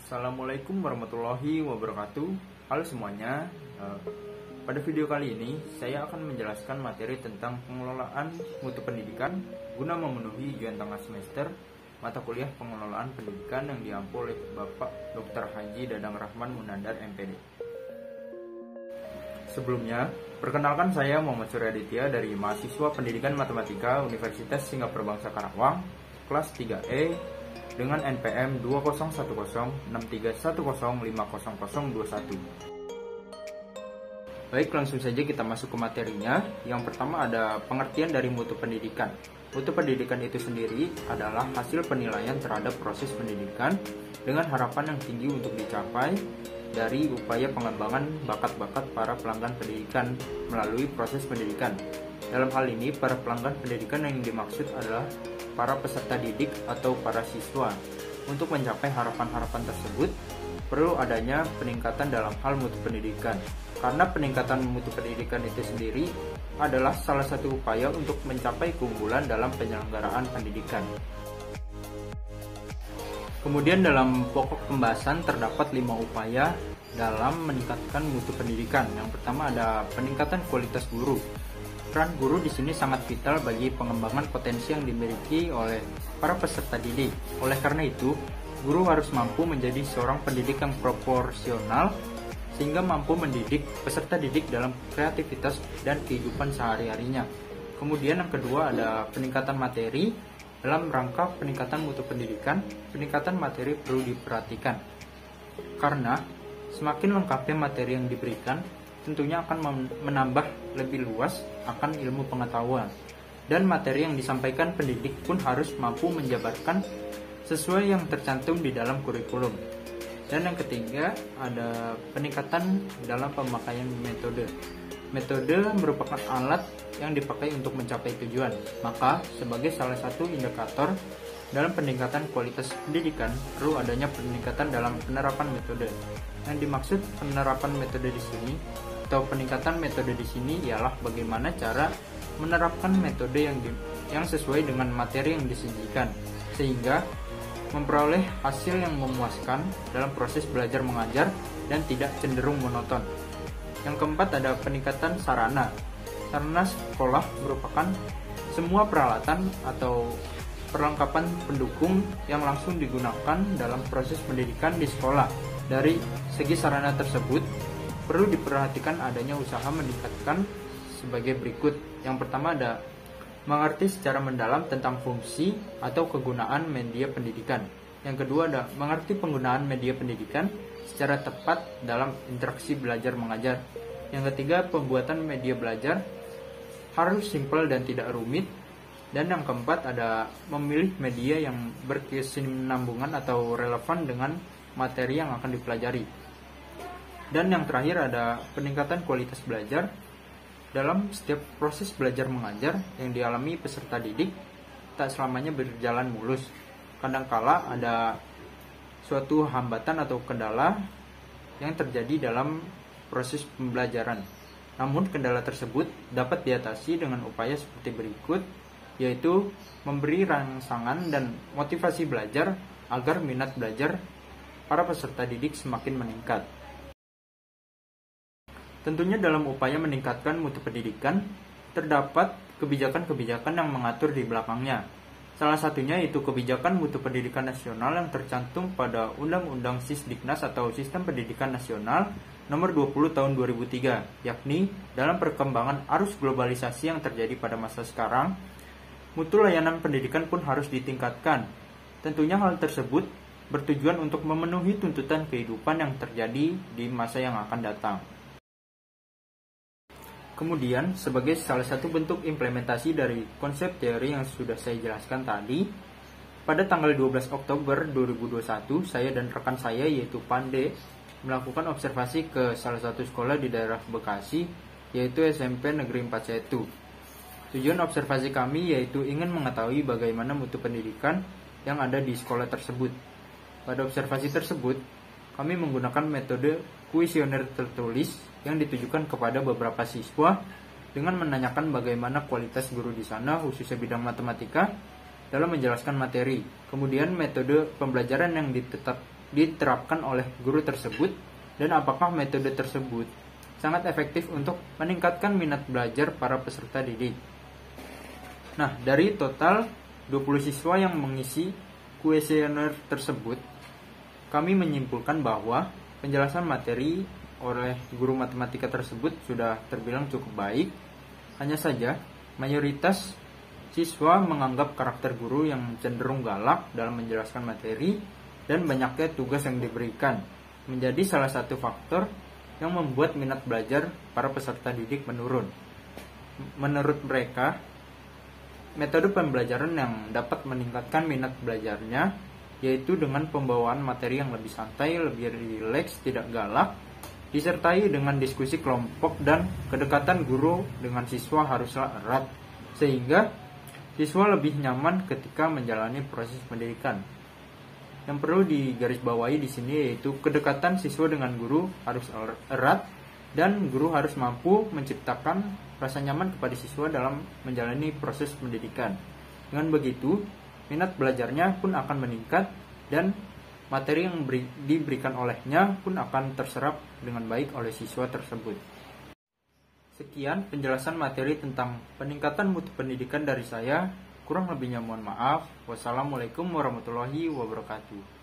Assalamualaikum warahmatullahi wabarakatuh. Halo semuanya. Pada video kali ini saya akan menjelaskan materi tentang pengelolaan mutu pendidikan guna memenuhi ujian tengah semester mata kuliah pengelolaan pendidikan yang diampu oleh Bapak Dr. Haji Dadang Rahman Munandar MPD. Sebelumnya, perkenalkan saya Muhammad Surya Aditya dari mahasiswa Pendidikan Matematika Universitas Singapura Bangsa Karawang, kelas 3E dengan NPM 20106310500021. Baik, langsung saja kita masuk ke materinya. Yang pertama ada pengertian dari mutu pendidikan. Mutu pendidikan itu sendiri adalah hasil penilaian terhadap proses pendidikan dengan harapan yang tinggi untuk dicapai dari upaya pengembangan bakat-bakat para pelanggan pendidikan melalui proses pendidikan. Dalam hal ini, para pelanggan pendidikan yang dimaksud adalah para peserta didik atau para siswa. Untuk mencapai harapan-harapan tersebut, perlu adanya peningkatan dalam hal mutu pendidikan. Karena peningkatan mutu pendidikan itu sendiri adalah salah satu upaya untuk mencapai keunggulan dalam penyelenggaraan pendidikan. Kemudian dalam pokok pembahasan terdapat 5 upaya dalam meningkatkan mutu pendidikan. Yang pertama ada peningkatan kualitas guru. Peran guru di sini sangat vital bagi pengembangan potensi yang dimiliki oleh para peserta didik. Oleh karena itu, guru harus mampu menjadi seorang pendidik yang proporsional sehingga mampu mendidik peserta didik dalam kreativitas dan kehidupan sehari-harinya. Kemudian yang kedua ada peningkatan materi. Dalam rangka peningkatan mutu pendidikan, peningkatan materi perlu diperhatikan. Karena semakin lengkapnya materi yang diberikan, tentunya akan menambah lebih luas akan ilmu pengetahuan. Dan materi yang disampaikan pendidik pun harus mampu menjabarkan sesuai yang tercantum di dalam kurikulum. Dan yang ketiga ada peningkatan dalam pemakaian metode. Metode merupakan alat yang dipakai untuk mencapai tujuan. Maka sebagai salah satu indikator dalam peningkatan kualitas pendidikan perlu adanya peningkatan dalam penerapan metode. Yang dimaksud penerapan metode di sini atau peningkatan metode di sini ialah bagaimana cara menerapkan metode yang sesuai dengan materi yang disajikan sehingga memperoleh hasil yang memuaskan dalam proses belajar mengajar dan tidak cenderung monoton. Yang keempat ada peningkatan sarana. Sarana sekolah merupakan semua peralatan atau perlengkapan pendukung yang langsung digunakan dalam proses pendidikan di sekolah. Dari segi sarana tersebut, perlu diperhatikan adanya usaha meningkatkan sebagai berikut. Yang pertama ada mengerti secara mendalam tentang fungsi atau kegunaan media pendidikan. Yang kedua ada mengerti penggunaan media pendidikan secara tepat dalam interaksi belajar mengajar. Yang ketiga, pembuatan media belajar harus simpel dan tidak rumit. Dan yang keempat ada memilih media yang berkesinambungan atau relevan dengan materi yang akan dipelajari. Dan yang terakhir ada peningkatan kualitas belajar. Dalam setiap proses belajar mengajar yang dialami peserta didik, tak selamanya berjalan mulus. Kadangkala ada suatu hambatan atau kendala yang terjadi dalam proses pembelajaran. Namun kendala tersebut dapat diatasi dengan upaya seperti berikut, yaitu memberi rangsangan dan motivasi belajar agar minat belajar para peserta didik semakin meningkat. Tentunya dalam upaya meningkatkan mutu pendidikan, terdapat kebijakan-kebijakan yang mengatur di belakangnya. Salah satunya yaitu kebijakan mutu pendidikan nasional yang tercantum pada Undang-Undang Sisdiknas atau Sistem Pendidikan Nasional Nomor 20 Tahun 2003, yakni dalam perkembangan arus globalisasi yang terjadi pada masa sekarang, mutu layanan pendidikan pun harus ditingkatkan. Tentunya hal tersebut bertujuan untuk memenuhi tuntutan kehidupan yang terjadi di masa yang akan datang. Kemudian, sebagai salah satu bentuk implementasi dari konsep teori yang sudah saya jelaskan tadi, pada tanggal 12 Oktober 2021, saya dan rekan saya yaitu Pande melakukan observasi ke salah satu sekolah di daerah Bekasi, yaitu SMP Negeri 4 Setu. Tujuan observasi kami yaitu ingin mengetahui bagaimana mutu pendidikan yang ada di sekolah tersebut. Pada observasi tersebut, kami menggunakan metode kuesioner tertulis yang ditujukan kepada beberapa siswa dengan menanyakan bagaimana kualitas guru di sana, khususnya bidang matematika, dalam menjelaskan materi. Kemudian metode pembelajaran yang diterapkan oleh guru tersebut dan apakah metode tersebut sangat efektif untuk meningkatkan minat belajar para peserta didik. Nah, dari total 20 siswa yang mengisi kuesioner tersebut, kami menyimpulkan bahwa penjelasan materi oleh guru matematika tersebut sudah terbilang cukup baik. Hanya saja, mayoritas siswa menganggap karakter guru yang cenderung galak dalam menjelaskan materi dan banyaknya tugas yang diberikan menjadi salah satu faktor yang membuat minat belajar para peserta didik menurun. Menurut mereka, metode pembelajaran yang dapat meningkatkan minat belajarnya yaitu dengan pembawaan materi yang lebih santai, lebih rileks, tidak galak, disertai dengan diskusi kelompok dan kedekatan guru dengan siswa haruslah erat, sehingga siswa lebih nyaman ketika menjalani proses pendidikan. Yang perlu digarisbawahi di sini yaitu kedekatan siswa dengan guru harus erat dan guru harus mampu menciptakan rasa nyaman kepada siswa dalam menjalani proses pendidikan. Dengan begitu, minat belajarnya pun akan meningkat dan materi yang diberikan olehnya pun akan terserap dengan baik oleh siswa tersebut. Sekian penjelasan materi tentang peningkatan mutu pendidikan dari saya. Kurang lebihnya mohon maaf. Wassalamualaikum warahmatullahi wabarakatuh.